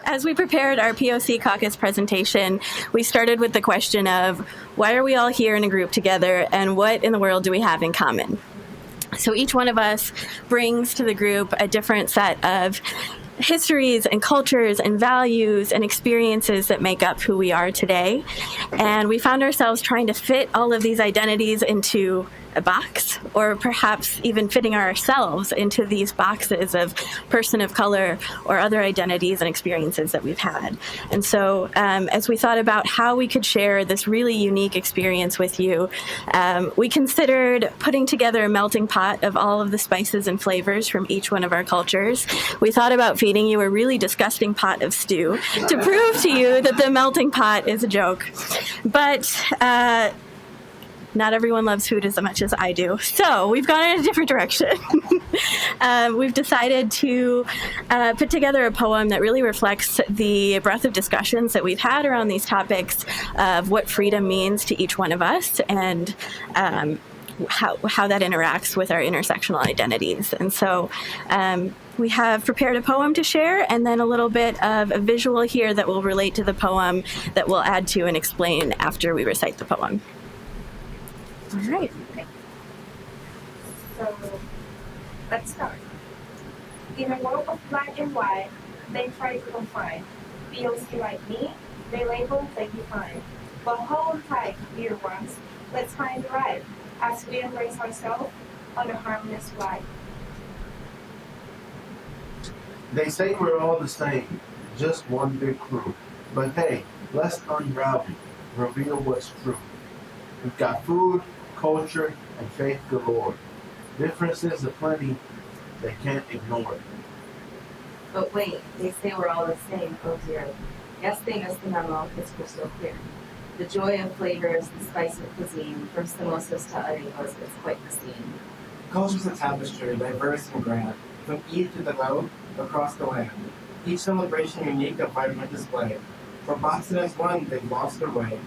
As we prepared our POC Caucus presentation, we started with the question of why are we all here in a group together and what in the world do we have in common? So each one of us brings to the group a different set of histories and cultures and values and experiences that make up who we are today. And we found ourselves trying to fit all of these identities into a box, or perhaps even fitting ourselves into these boxes of person of color or other identities and experiences that we've had. And so as we thought about how we could share this really unique experience with you, we considered putting together a melting pot of all of the spices and flavors from each one of our cultures. We thought about feeding you a really disgusting pot of stew to prove to you that the melting pot is a joke. But not everyone loves food as much as I do. So we've gone in a different direction. We've decided to put together a poem that really reflects the breadth of discussions that we've had around these topics of what freedom means to each one of us and how that interacts with our intersectional identities. And so we have prepared a poem to share and then a little bit of a visual here that will relate to the poem that we'll add to and explain after we recite the poem. All right. So, let's start. In a world of black and white, they try to confine. POC like me, they label, they define. But hold tight, dear ones. Let's find the right as we embrace ourselves on a harmless ride. They say we're all the same, just one big crew. But hey, let's unravel, reveal what's true. We've got food, culture, and faith galore. Differences aplenty, they can't ignore it. But wait, they say we're all the same, oh dear. Yes, they missed the memo, it's crystal clear. The joy of flavors, the spice of cuisine, from samosas to arepas, it's quite the scene. Cultures of tapestry, diverse and grand, from east to the north, across the land. Each celebration unique, a vibrant display. For boxing as one, they've lost their way.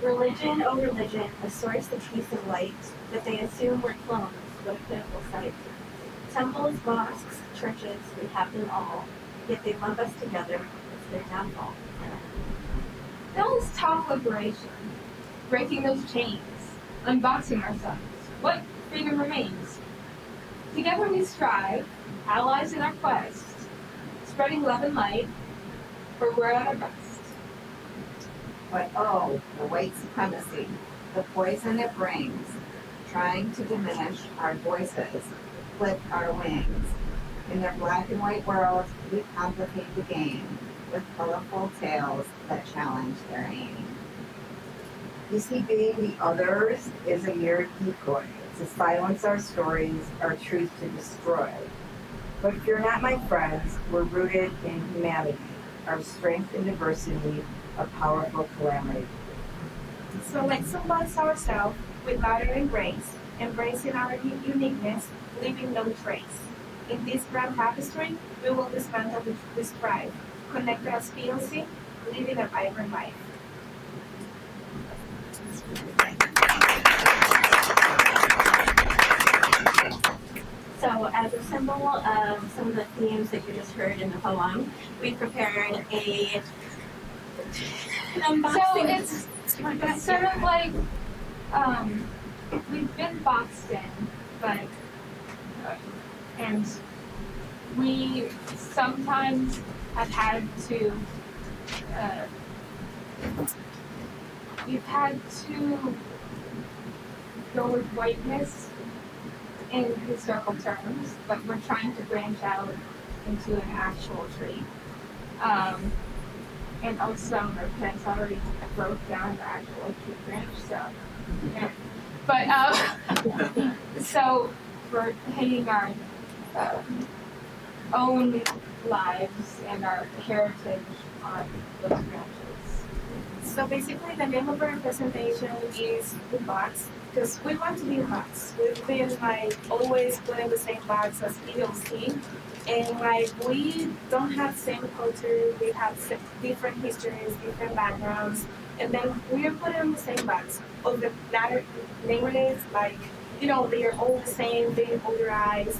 Religion, oh religion, a source of peace and light, that they assume we're clones, what a pitiful sight. Temples, mosques, churches, we have them all, yet they lump us together, it's their downfall. Now let's talk liberation, breaking those chains, unboxing ourselves. What freedom remains? Together we strive, allies in our quest, spreading love and light, for we're at our best. But oh, the white supremacy, the poison it brings, trying to diminish our voices, clip our wings. In their black and white world, we complicate the game with colorful tales that challenge their aim. You see, being the others is a mere decoy to silence our stories, our truth to destroy. But if you're not my friends, we're rooted in humanity, our strength and diversity, a powerful calamity. So let's unbox ourselves with laughter and grace, embracing our uniqueness, leaving no trace. In this grand tapestry, we will dismantle this pride, connect as POC, living a vibrant life. So as a symbol of some of the themes that you just heard in the poem, we prepared an unboxing. So it's sort of like we've been boxed in, but and we sometimes have had to we've had to go with whiteness in historical terms, but we're trying to branch out into an actual tree. And also our plants already broke down the actual tree branch, so yeah. But so we're hanging our own lives and our heritage on those branches. So basically the name of our presentation is The Box, because we want to be a box. We've been always put in the same box as POC, and we don't have the same culture, we have different histories, different backgrounds, and then we are put in the same box of the neighborhoods, they are all the same, they polarized,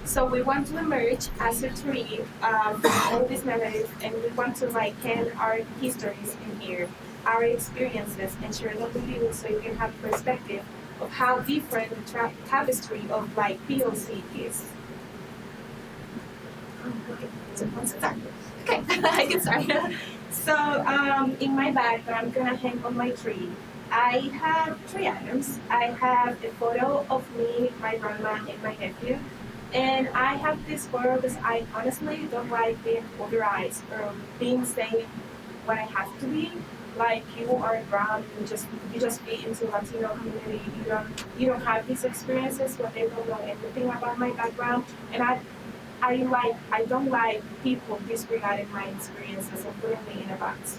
So we want to emerge as a tree from all these memories, and we want to like can our histories in here, our experiences, and share them with you, so you can have perspective of how different the tapestry of like POC is. Okay, so let's start. Okay, I can start. So in my bag that I'm gonna hang on my tree, I have 3 items. I have a photo of me, my grandma, and my nephew. And I have this photo because I honestly don't like being polarized or being saying what I have to be. Like you are brown, you just be into Latino community. You don't have these experiences, but they don't know anything about my background. And I don't like people disregarding my experiences and putting me in a box.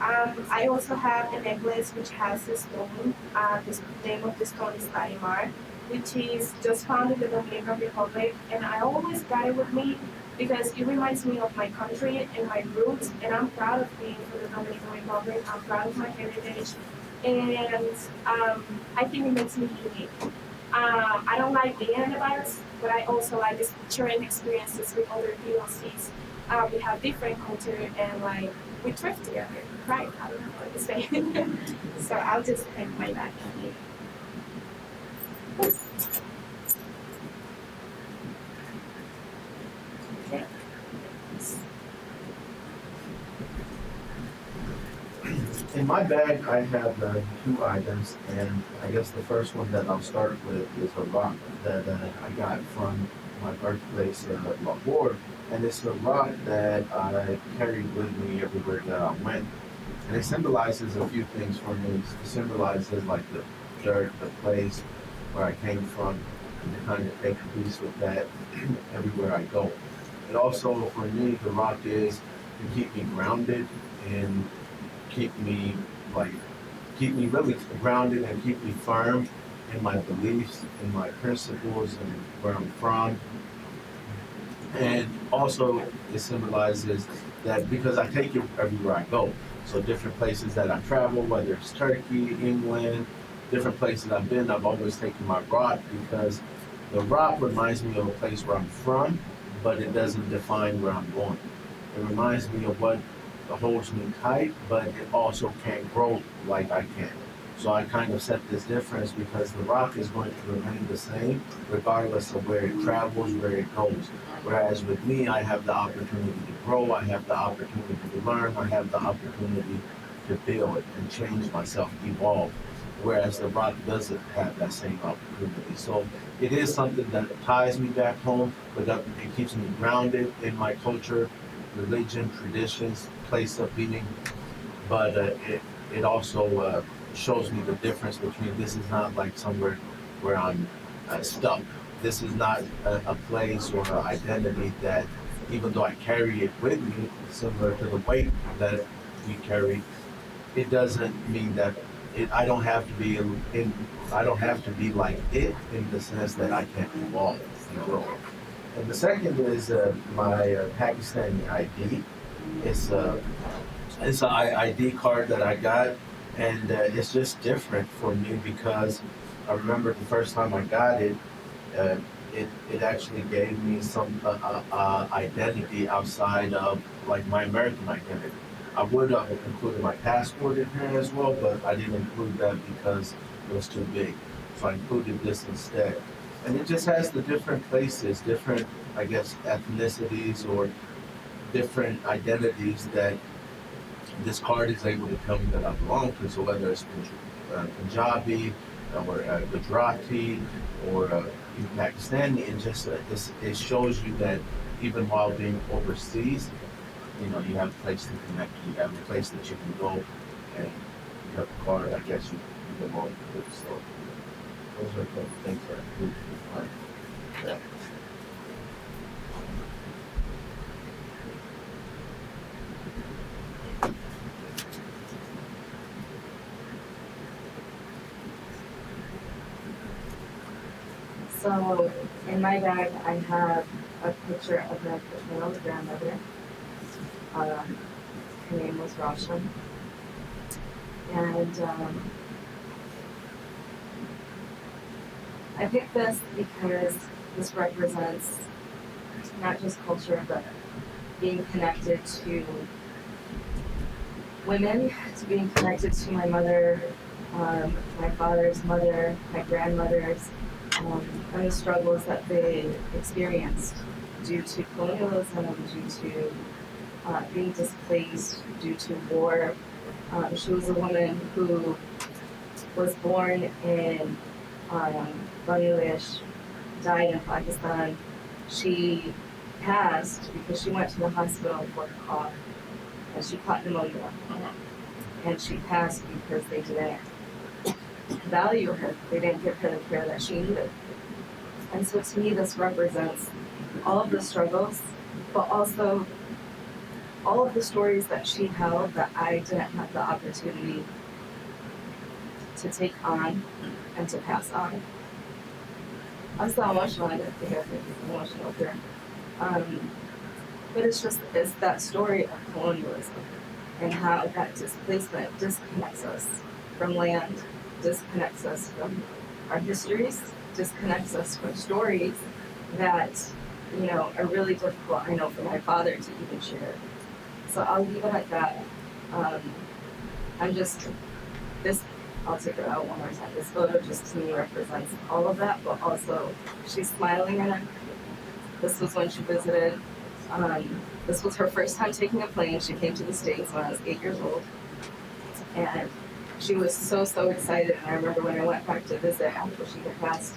I also have a necklace which has a stone. The name of the stone is Larimar, which is just found in the Dominican Republic, and I always got it with me because it reminds me of my country and my roots, and I'm proud of being from the Dominican Republic. I'm proud of my heritage, and I think it makes me unique. I don't like being in a box, but I also like this sharing experiences with other POCs. We have different culture and like we thrift together, right? I don't know what to say. So I'll just hang my back here. Okay. In my bag, I have 2 items, and I guess the first one that I'll start with is a rock that I got from my birthplace in Lahore, and it's a rock that I carried with me everywhere that I went. And it symbolizes a few things for me. It symbolizes like the dirt, the place where I came from, and to kind of take a piece with that everywhere I go. And also for me, the rock is to keep me grounded and keep me really grounded and keep me firm in my beliefs, in my principles, and where I'm from. And also it symbolizes that because I take it everywhere I go. So different places that I travel, whether it's Turkey, England, different places I've been, I've always taken my rock because the rock reminds me of a place where I'm from, but it doesn't define where I'm going. It reminds me of what holds me tight, but it also can't grow like I can. So I kind of set this difference because the rock is going to remain the same regardless of where it travels, where it goes. Whereas with me, I have the opportunity to grow, I have the opportunity to learn, I have the opportunity to build and change myself, evolve. Whereas the rock doesn't have that same opportunity. So it is something that ties me back home, but it keeps me grounded in my culture, religion, traditions, place of being. But it also shows me the difference between this is not like somewhere where I'm stuck. This is not a place or an identity that, even though I carry it with me, similar to the weight that we carry, it doesn't mean that I don't have to be I don't have to be like it in the sense that I can't evolve and grow. And the second is my Pakistani ID. It's an ID card that I got, and it's just different for me because I remember the first time I got it, it actually gave me some identity outside of like my American identity. I would have included my passport in here as well, but I didn't include that because it was too big. So I included this instead. And it just has the different places, different, I guess, ethnicities or different identities that this card is able to tell me that I belong to. So whether it's Punjabi or Gujarati or even Pakistani, it shows you that even while being overseas, you have a place to connect. You have a place that you can go, and you have a card. I guess you belong to it. So those are the things that I do. Yeah. So in my bag, I have a picture of my paternal grandmother. Her name was Roshan. And I picked this because this represents not just culture, but being connected to women, to being connected to my mother, my father's mother, my grandmothers, and the struggles that they experienced due to colonialism, due to being displaced, due to war. She was a woman who was born in Bangladesh, died in Pakistan. She passed because she went to the hospital for a cough, and she caught pneumonia. And she passed because they didn't value her. They didn't give her the care that she needed. And so to me, this represents all of the struggles, but also all of the stories that she held that I didn't have the opportunity to take on and to pass on. I'm so emotional. I get to hear emotional here. But it's that story of colonialism and how that displacement disconnects us from land, disconnects us from our histories, disconnects us from stories that, are really difficult, I know, for my father to even share. So I'll leave it at that. I'll take it out one more time. This photo just to me represents all of that, but also she's smiling in it. This was when she visited. This was her first time taking a plane. She came to the States when I was 8 years old. And she was so excited. And I remember when I went back to visit after she had passed,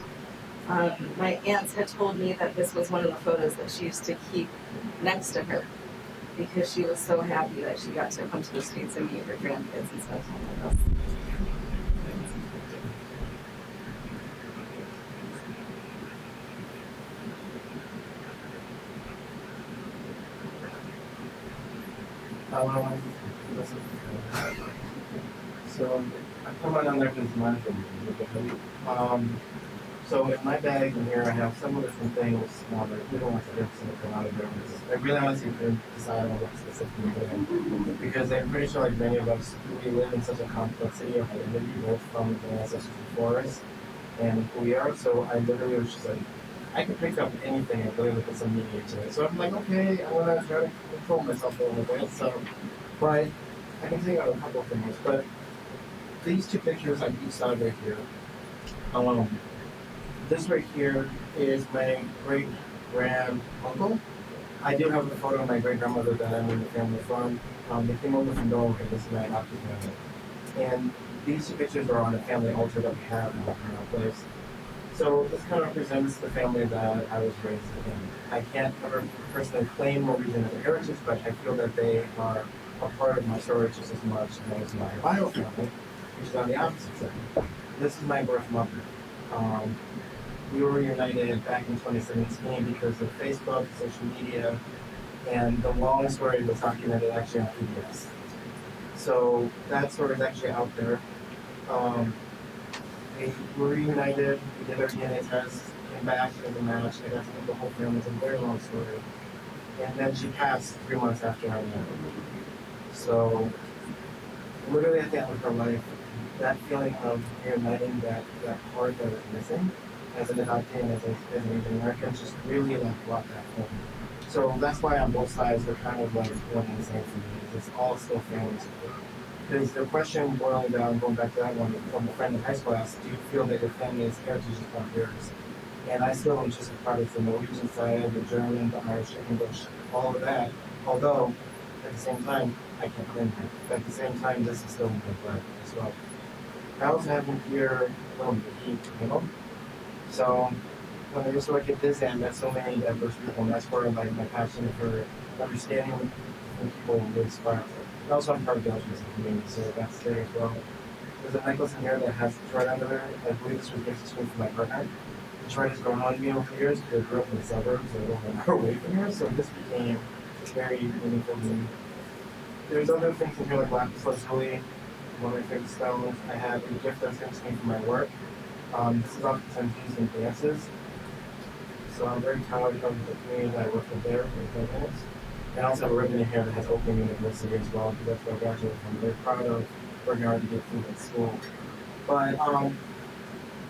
my aunts had told me that this was one of the photos that she used to keep next to her because she was so happy that she got to come to the States and meet her grandkids and spend time with us. So I put my unrecognized management. So in my bag in here I have several different things. I really want to get something out of there. I really honestly couldn't decide on what specifically doing because I'm pretty sure like many of us, we live in such a complexity of identity, both from the ancestors before us and who we are. So I literally was just like, I could pick up anything and really put some meaning to it. So I'm like, okay, I'm gonna try to control myself a little bit. So, but I can take out a couple of things. But these two pictures on each side right here. This right here is my great grand uncle. I do have a photo of my great grandmother that I'm in the family from. They came over from Norway. This is my adopted family. And these two pictures are on a family altar that we have in our place. So this kind of represents the family that I was raised in. I can't ever personally claim Norwegian as a heritage, but I feel that they are a part of my story just as much as my bio family, which is on the opposite side. This is my birth mother. We were reunited back in 2017 because of Facebook, social media, and the long story was documented actually on PBS. So that story is actually out there. We were reunited, we did our DNA test, came back in the match, I got to know the whole family. It's a very long story. And then she passed 3 months after I met her. So, literally at the end of her life, that feeling of reuniting that part that was missing as an adoptee and as an Asian American just really brought that home. So that's why on both sides they're kind of like one and the same for me. It's all still family support. Because the question boiling down, going back to that one from a friend in high school asked, do you feel that your family's heritage is not yours? And I still am just a part of the Norwegian side, the German, the Irish, the English, all of that. Although, at the same time, I can't claim that. At the same time, this is still my blood as well. I also have in here a little bit of So, when I used to work at this end, met so many diverse people, and that's where my passion for understanding when people really sparks. And also, I'm part of the LGBT community, so that's there as well. There's a necklace in here that has a thread under there. I believe this was gifted to me from my partner. The thread has grown on me over the years because I grew up in the suburbs, so I don't know far away from here, so this became very meaningful to me. There's other things in here like lapis lazuli, one of my favorite stones. I have a gift that's given to me from my work. This is oftentimes used in dances. So I'm very proud of the community that I work with there in Philippines. And I also have a ribbon in here that has Oakland University as well, because that's where I graduated from. I'm very proud of working hard to get through that school. But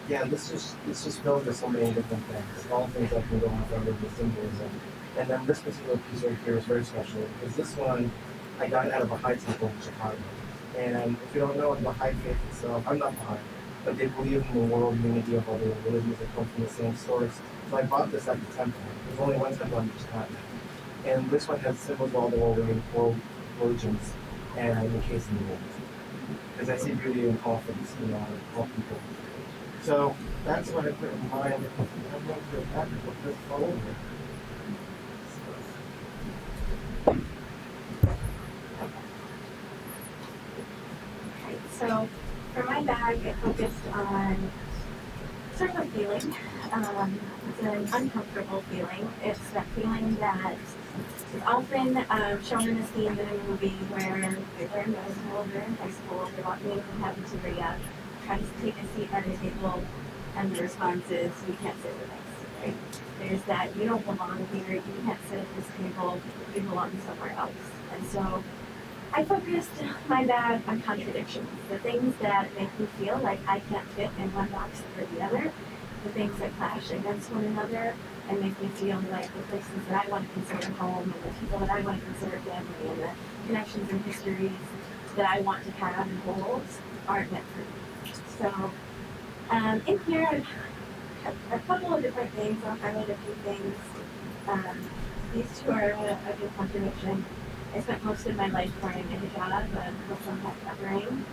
yeah, this just filled with so many different things. All things that can go on under the symbolism. And then this particular piece right here is very special because this one I got it out of a Baha'i temple in Chicago. And if you don't know, the Baha'i faith itself, I'm not Baha'i, but they believe in the world unity of all the religions that come from the same source. So I bought this at the temple. There's only one temple on each continent. And this one has symbols of all the world religions and encased in the world. Because I see beauty in all things, all people. So that's what I put in mind. I'm going to go back and put this forward. Okay, so for my bag, it focused on sort of a feeling. It's an uncomfortable feeling. It's that feeling that is often shown in a scene in a movie where they're in middle school, they're in high school, they're walking in from cafeteria, trying to take a seat at a table, and the response is, "You can't sit with us." Right? There's that, "You don't belong here, you can't sit at this table, you belong somewhere else." And so I focused my bag on contradictions, the things that make me feel like I can't fit in one box or the other, the things that clash against one another and make me feel like the places that I want to consider home and the people that I want to consider family and the connections and histories that I want to have and hold aren't meant for me. So in here I've had a couple of different things. I'll highlight a few things. These two are a good contradiction. I spent most of my life wearing a hijab, a Muslim head covering,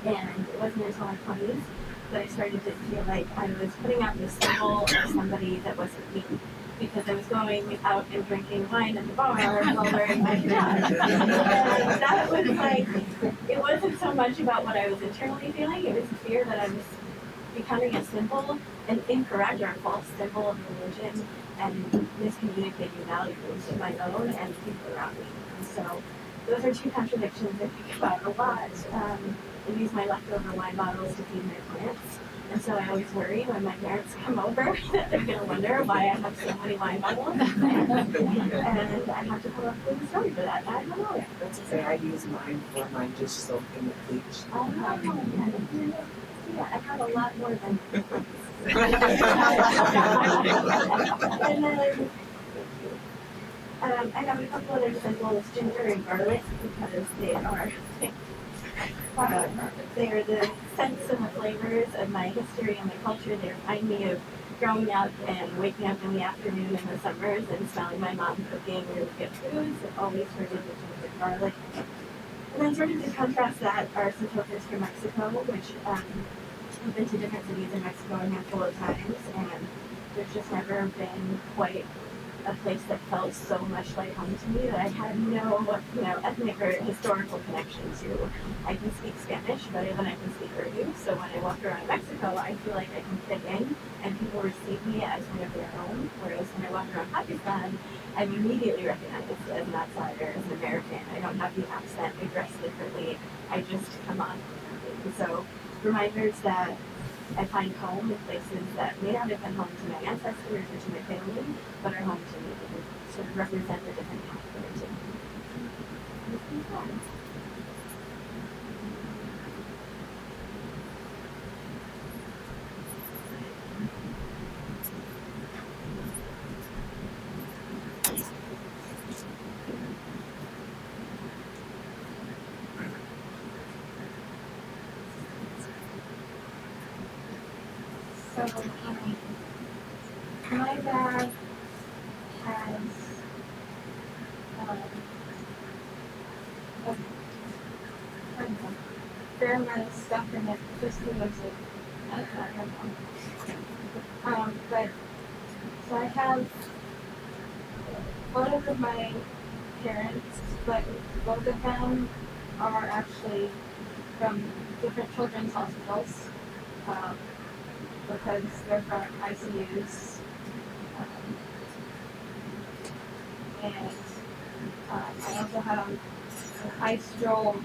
and it wasn't until my 20s that I started to feel like I was putting out this symbol of somebody that wasn't me, because I was going out and drinking wine at the bar while wearing my hijab. And that was like, it wasn't so much about what I was internally feeling, it was the fear that I was becoming a symbol, an incorrect or a false symbol of religion, and miscommunicating values of my own and the people around me. And so those are two contradictions I think about a lot. I use my leftover wine bottles to feed my plants. And so I always worry when my parents come over that they're going to wonder why I have so many wine bottles. And I have to come up with a story for that. I don't know. That's to say, I use mine for my dish soap in the bleach. Yeah, I have a lot more than and then I have a couple other symbols, ginger and garlic, because they are the scents and the flavors of my history and my culture. They remind me of growing up and waking up in the afternoon in the summers and smelling my mom cooking really good foods. I've always heard of the ginger and garlic. And then sort of to contrast that are some tokens from Mexico, which I've been to different cities in Mexico a handful of times, and there's just never been quite a place that felt so much like home to me that I had no, ethnic or historical connection to. I can speak Spanish better than I can speak Urdu, so when I walk around Mexico, I feel like I can fit in, and people receive me as one of their own, whereas when I walk around Pakistan, I'm immediately recognized as an outsider, as an American. I don't have the accent, I dress differently, I just come on differently. So reminders that I find home in places that may not have been home to my ancestors or to my family, but are home to me and sort of represent a different path for me. So, my bag has a fair amount of stuff in it, just the music. But so I have photos of my parents, but both of them are actually from different children's hospitals. Because they're from ICUs. And I also have an I stroll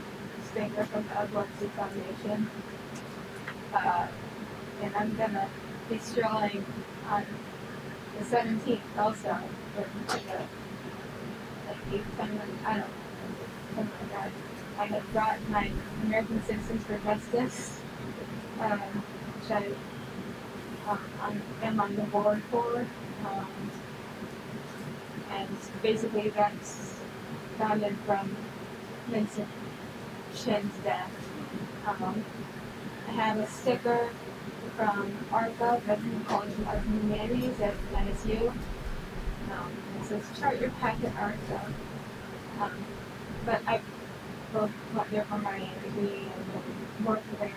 sticker from the Adorned Foundation. And I'm gonna be strolling on the 17th also, with like 8-10, I don't know, something like that. I have brought my American Citizens for Justice, which I am on the board for. And basically that's founded from Vincent Chin's death. I have a sticker from ARCA, Veteran College of Arts and Humanities at NSU. It says chart your path at ARCA. But I both went there for my degree and worked there,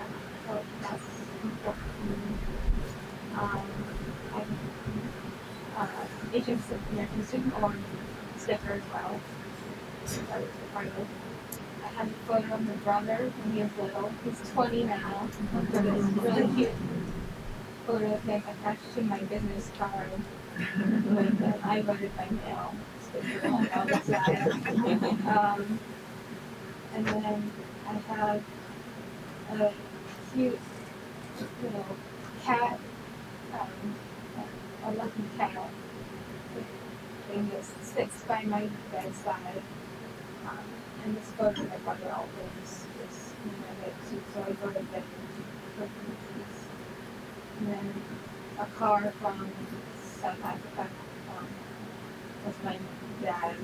so that's important to me. I Asian American Student Award sticker as well. That was part of it. I have a photo of my brother when he was little. He's 20 now. But it's really cute photo of him attached to my business card with an I voted by mail sticker on the other side. And then I have a cute little cat, a lucky cat thing that sits by my bedside. And this photo of my brother always is in my bed too, so I voted that for these. And then a car from South Africa. That's my dad.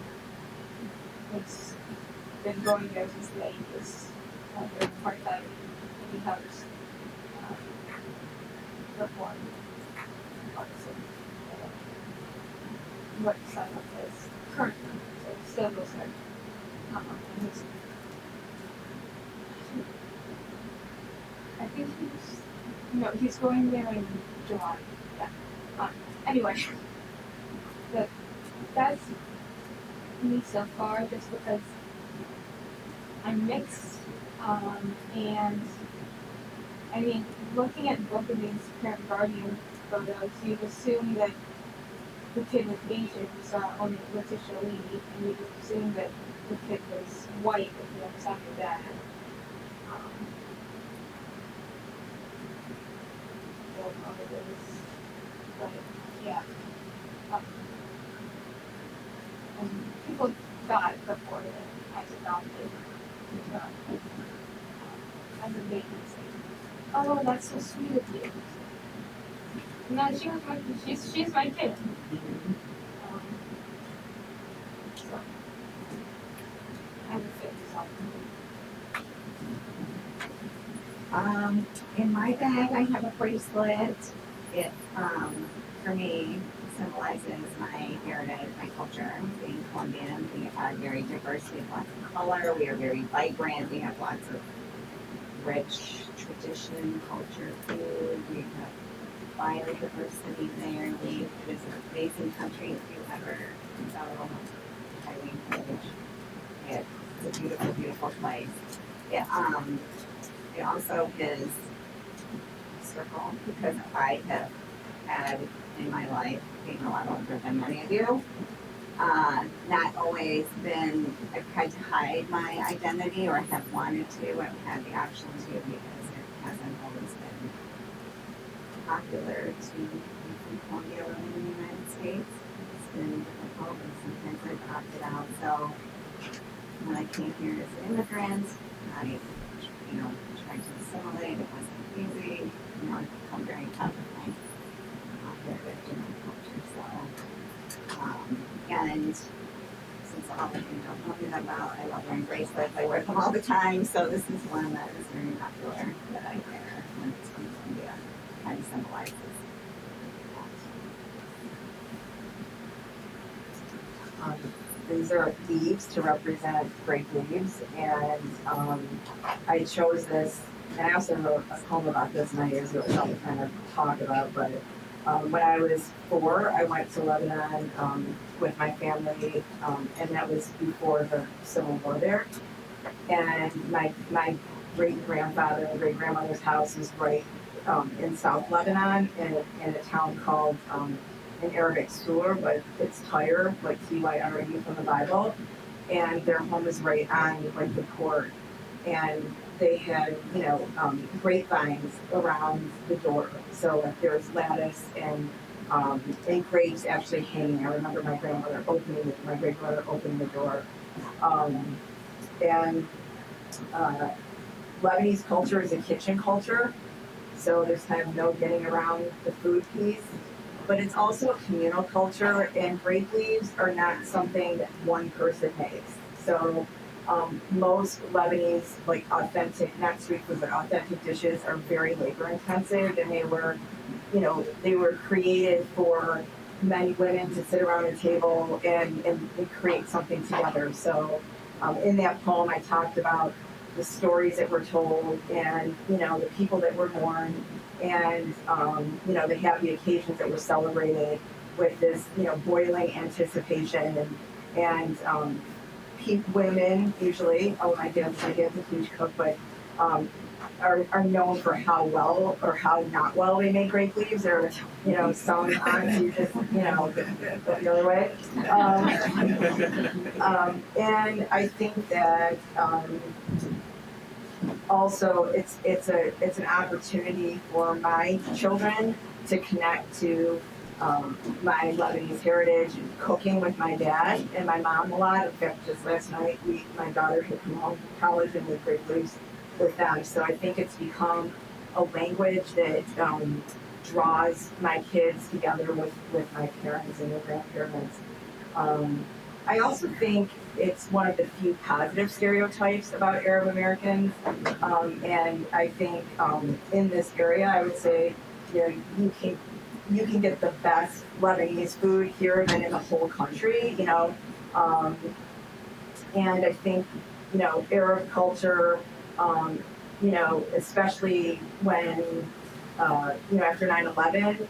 It's been going there since the 80s. They're part that he helps perform parts of what side of his current, so still goes there. I think he's going there in July. Yeah. Anyway, that's me so far, just because I'm mixed, and I mean, looking at both of these parent guardian photos, you'd assume that the kid was Asian, you saw only Letitia Lee, and you'd assume that the kid was white if you never saw your dad. Don't know what it is, but yeah. And people thought before that I was adopted. As a baby, oh, that's so sweet of you. No, she's my kid. So I have a fit In my bag, I have a bracelet. It, for me, symbolizes my heritage, my culture. Being Colombian, we are very diverse. We have lots of color. We are very vibrant. We have lots of rich tradition, culture, food. We have biodiversity there. It is an amazing country if you ever go. Highly encourage. It's a beautiful, beautiful place. It also is a circle because I have had in my life, being a lot older than many of you, not always been, I've tried to hide my identity or have wanted to. I've had the option to because it hasn't always been popular to be from Colombia or in the United States. It's been difficult and sometimes I've opted out. So when I came here as an immigrant, I tried to assimilate. It wasn't easy. I've become very tough with my heritage and my culture. So, and since all of you don't know me that well, I love wearing bracelets. I wear them all the time. So this is one that is very popular that I wear when it's from Colombia. It kind of symbolizes that. These are leaves to represent great leaves, and I chose this, and I also wrote a poem about this many years ago, which I'll kind of talk about, but when I was 4, I went to Lebanon with my family, and that was before the Civil War there, and my great-grandfather and great-grandmother's house is right in South Lebanon, in a town called in Arabic Sur, but it's Tyre, like Tyre from the Bible, and their home is right on like the port, and they had grapevines around the door, so like there's lattice and grapes actually hanging. I remember my great-grandmother opening the door, and Lebanese culture is a kitchen culture. So there's kind of no getting around the food piece. But it's also a communal culture, and grape leaves are not something that one person makes. So most Lebanese, like authentic, not street food, but authentic dishes are very labor intensive, and they were created for men and women to sit around a table and create something together. So in that poem, I talked about the stories that were told, and the people that were born, and the happy occasions that were celebrated with this boiling anticipation, and women usually, my dad's a huge cook, but are known for how well or how not well they make grape leaves, or some onto just the other way. And I think that also it's an opportunity for my children to connect to my Lebanese heritage, cooking with my dad and my mom a lot. In fact, just last night, my daughter had come home from college and we grape leaves with them. So I think it's become a language that draws my kids together with my parents and their grandparents. I also think it's one of the few positive stereotypes about Arab Americans, and I think in this area, I would say you can get the best Lebanese food here than in the whole country, and I think Arab culture, especially when after 9/11,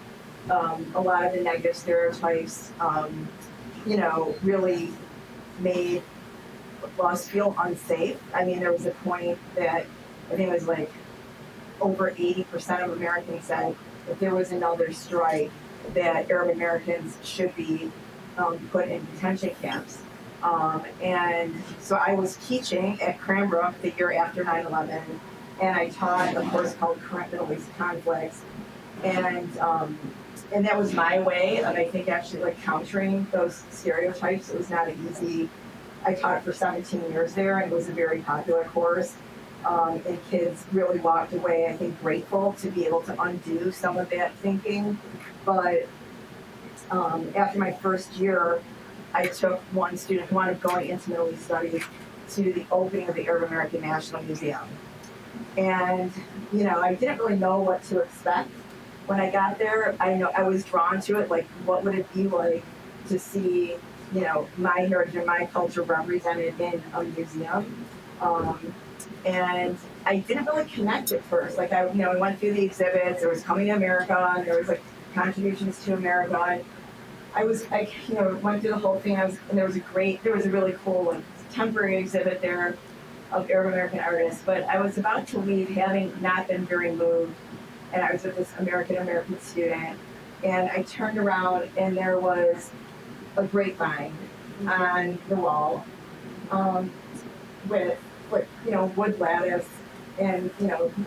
a lot of the negative stereotypes really made us feel unsafe. I mean, there was a point that I think it was like over 80% of Americans said if there was another strike that Arab Americans should be put in detention camps. And so I was teaching at Cranbrook the year after 9/11, and I taught a course called Current Middle East Conflicts. And that was my way of, I think, actually like countering those stereotypes. It was not an easy, I taught it for 17 years there, and it was a very popular course. And kids really walked away, I think, grateful to be able to undo some of that thinking. But after my first year, I took one student who wanted going into Middle East Studies to the opening of the Arab American National Museum. And, I didn't really know what to expect. When I got there, I was drawn to it, like, what would it be like to see, my heritage and my culture represented in a museum? And I didn't really connect at first. Like, I went through the exhibits, there was Coming to America, and there was, like, contributions to America. And I went through the whole thing, and there was a really cool, like, temporary exhibit there of Arab American artists. But I was about to leave, having not been very moved, and I was with this American student, and I turned around, and there was a grapevine on the wall with wood lattice and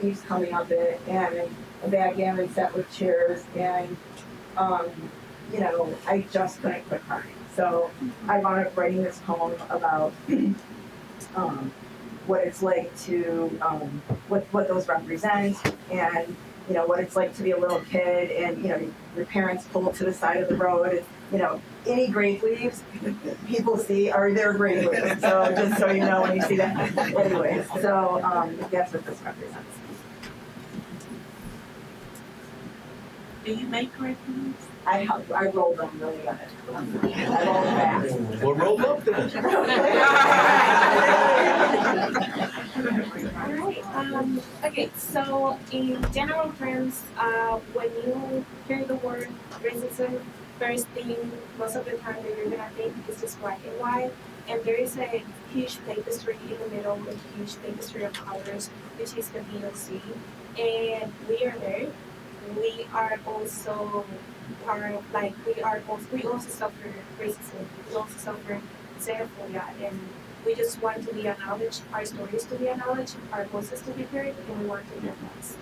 leaves coming up it, and a backgammon set with chairs, and I just couldn't quit crying. So I wound up writing this poem about what it's like to what those represent, and what it's like to be a little kid, and your parents pull to the side of the road, and any grape leaves people see are their grape leaves. So just so you know when you see that. Anyways, so that's what this represents. Do you make grape leaves? I rolled them really good. I rolled fast. Well, roll up then. All right. Okay. So, in general terms, when you hear the word racism, first thing most of the time that you're gonna think is just black and white, and there is a huge tapestry in the middle, a huge tapestry of colors, which is the POC, and we are there. We are also part of, we also suffer racism, we also suffer xenophobia, and we just want to be acknowledged, our stories to be acknowledged, our voices to be heard, and we want to be acknowledged.